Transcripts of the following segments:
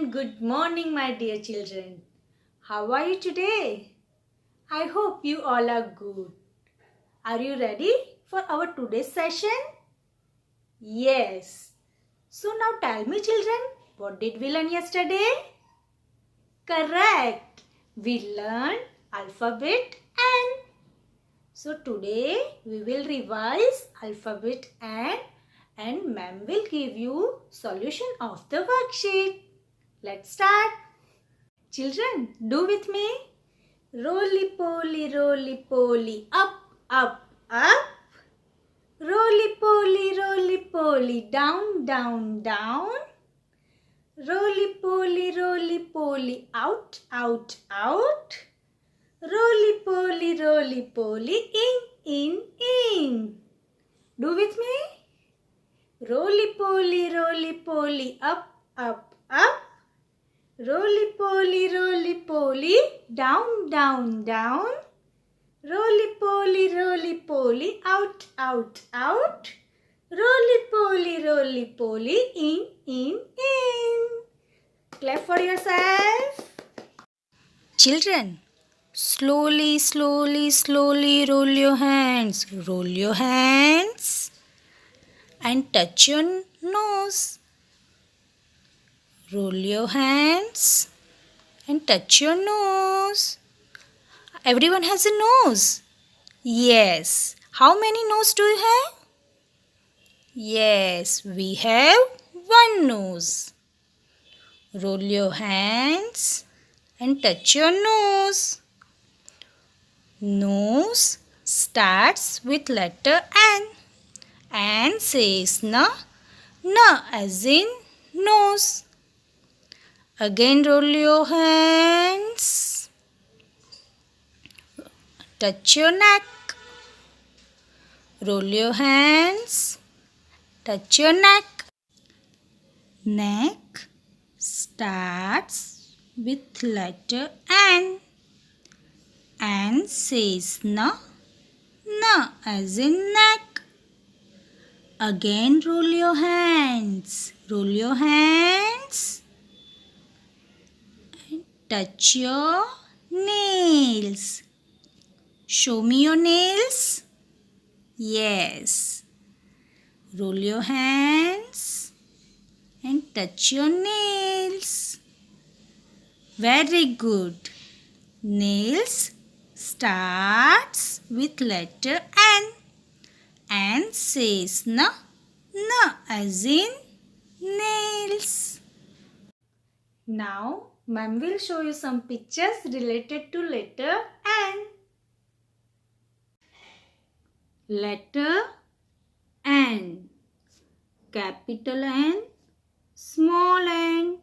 and good morning, my dear children. How are you today? I hope you all are good. Are you ready for our today's session? Yes. So now tell me, children, what did we learn yesterday? Correct. We learned alphabet N. So today we will revise alphabet N and ma'am will give you solution of the worksheet. Let's start. Children, do with me. Roly poly, up, up, up. Roly poly, down, down, down. Roly poly, out, out, out. Roly poly, in, in. Do with me. Roly poly, up, up, up. Roly poly, down, down, down. Roly poly, out, out, out. Roly poly, in, in. Clap for yourself. Children, slowly roll your hands. Roll your hands and touch your nose. Roll your hands and touch your nose. Everyone has a nose. Yes. How many noses do you have? Yes, we have one nose. Roll your hands and touch your nose. Nose starts with letter N. N says na. Na as in nose. Again roll your hands. Touch your neck. Roll your hands. Touch your neck. Neck starts with letter N. N says na. Na as in neck. Again roll your hands. Roll your hands. Touch your nails. Show me your nails. Yes. Roll your hands and touch your nails. Very good. Nails starts with letter N. N says na. Na as in nails. Now, ma'am will show you some pictures related to letter N. Letter N. Capital N, small n,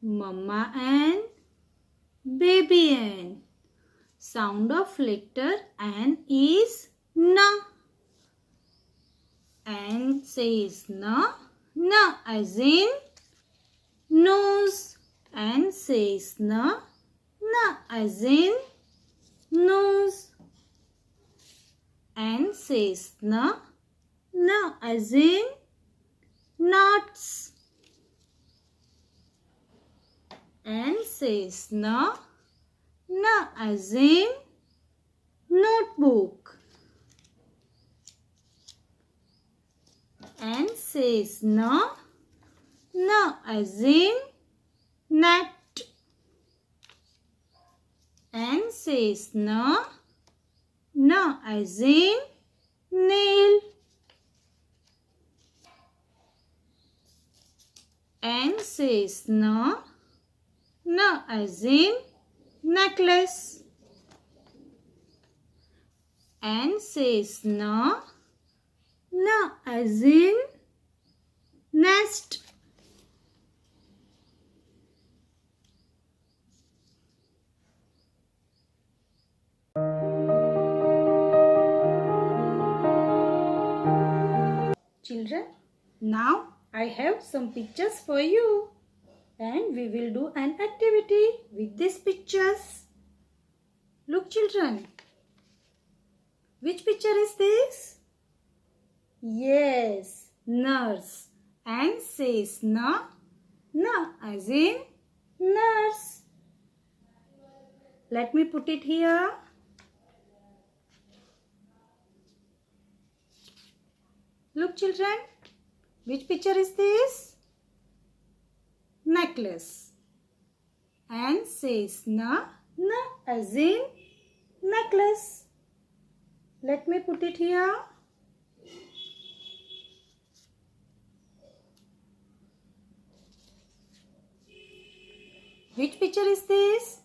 mama n, baby n. Sound of letter N is na. N says na. Na as in nose. N says na. Na as in nose. N says na. Na as in nuts. N says na. Na as in notebook. N says na. Na as in net. N says na. Na as in nail. N says na. Na as in necklace. N says na. Na as in nest. Children, now I have some pictures for you and we will do an activity with these pictures. Look children, which picture is this? Yes, nurse. N says na. Na as in nurse. Let me put it here. Look children, which picture is this? Necklace. And says na as in necklace. Let me put it here. Which picture is this?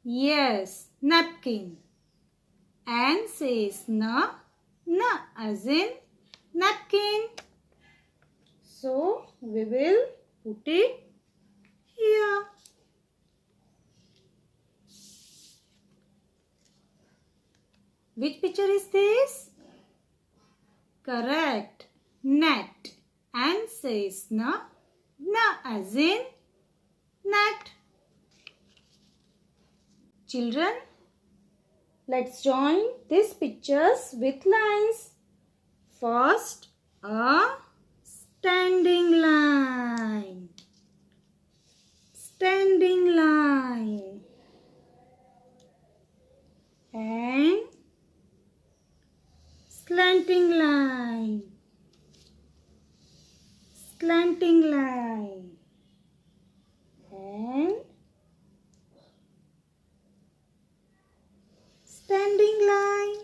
Yes, napkin. And says na as in napkin. So we will put it here. Which picture is this? Correct. Net. And says na as in net. Children, let's join these pictures with lines. First, a standing line. Standing line. And slanting line. Slanting line. And standing line.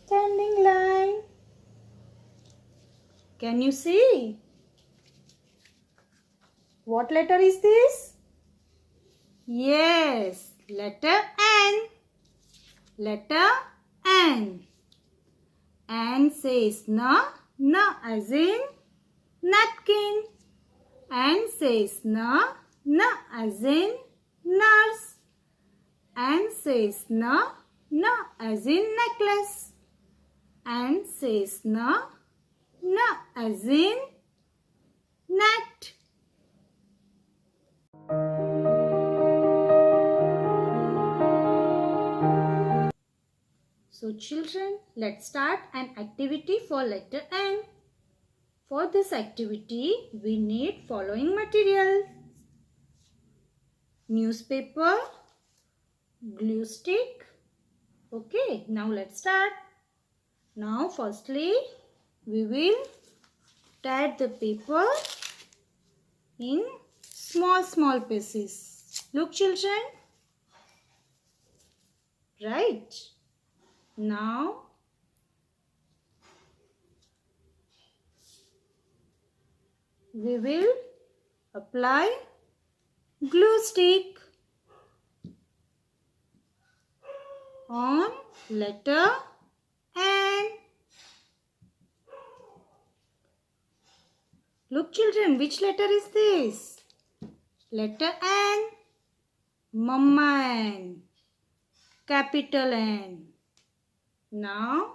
Standing line. Can you see? What letter is this? Yes, letter N. Letter N. N says na as in napkin. And says na as in nurse. And says na as in necklace. And says na as in net. So children, let's start an activity for letter N. For this activity, we need following material: newspaper, glue stick. Okay, now let's start. Now firstly, we will tear the paper in small pieces. Look children. Right. Now we will apply glue stick on letter N. Look children, which letter is this? Letter N. Mama N. Capital N. Now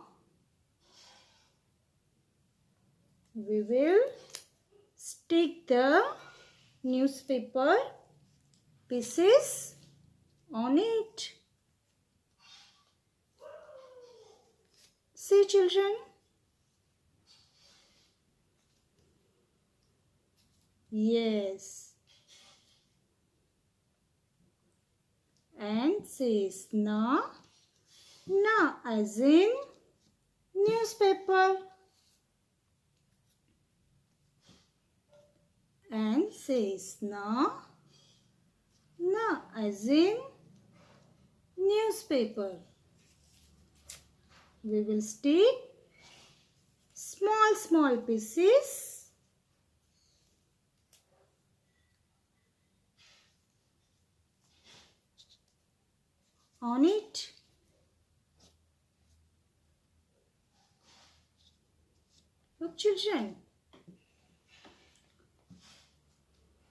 we will stick the newspaper pieces on it. See children. Yes. And says na as in newspaper. And says na as in newspaper. We will stick small pieces on it. Look children,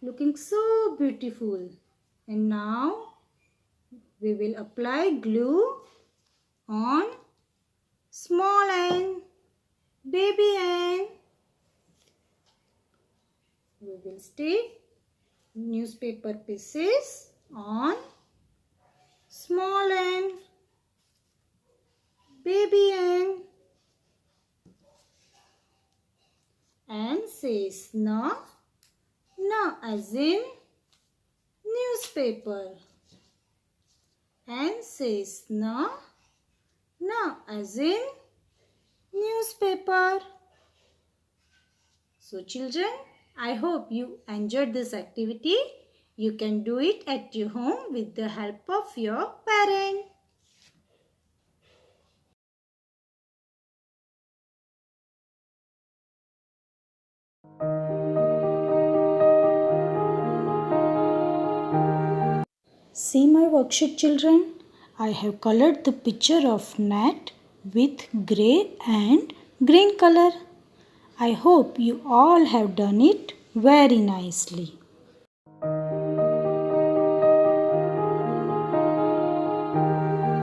looking so beautiful. And now we will apply glue on small N, baby N. We will stick newspaper pieces on small N, baby N. says na. Na as in newspaper. N says na. Na as in newspaper. So children, I hope you enjoyed this activity. You can do it at your home with the help of your parent. See my worksheet, children. I have colored the picture of gnat with grey and green color. I hope you all have done it very nicely.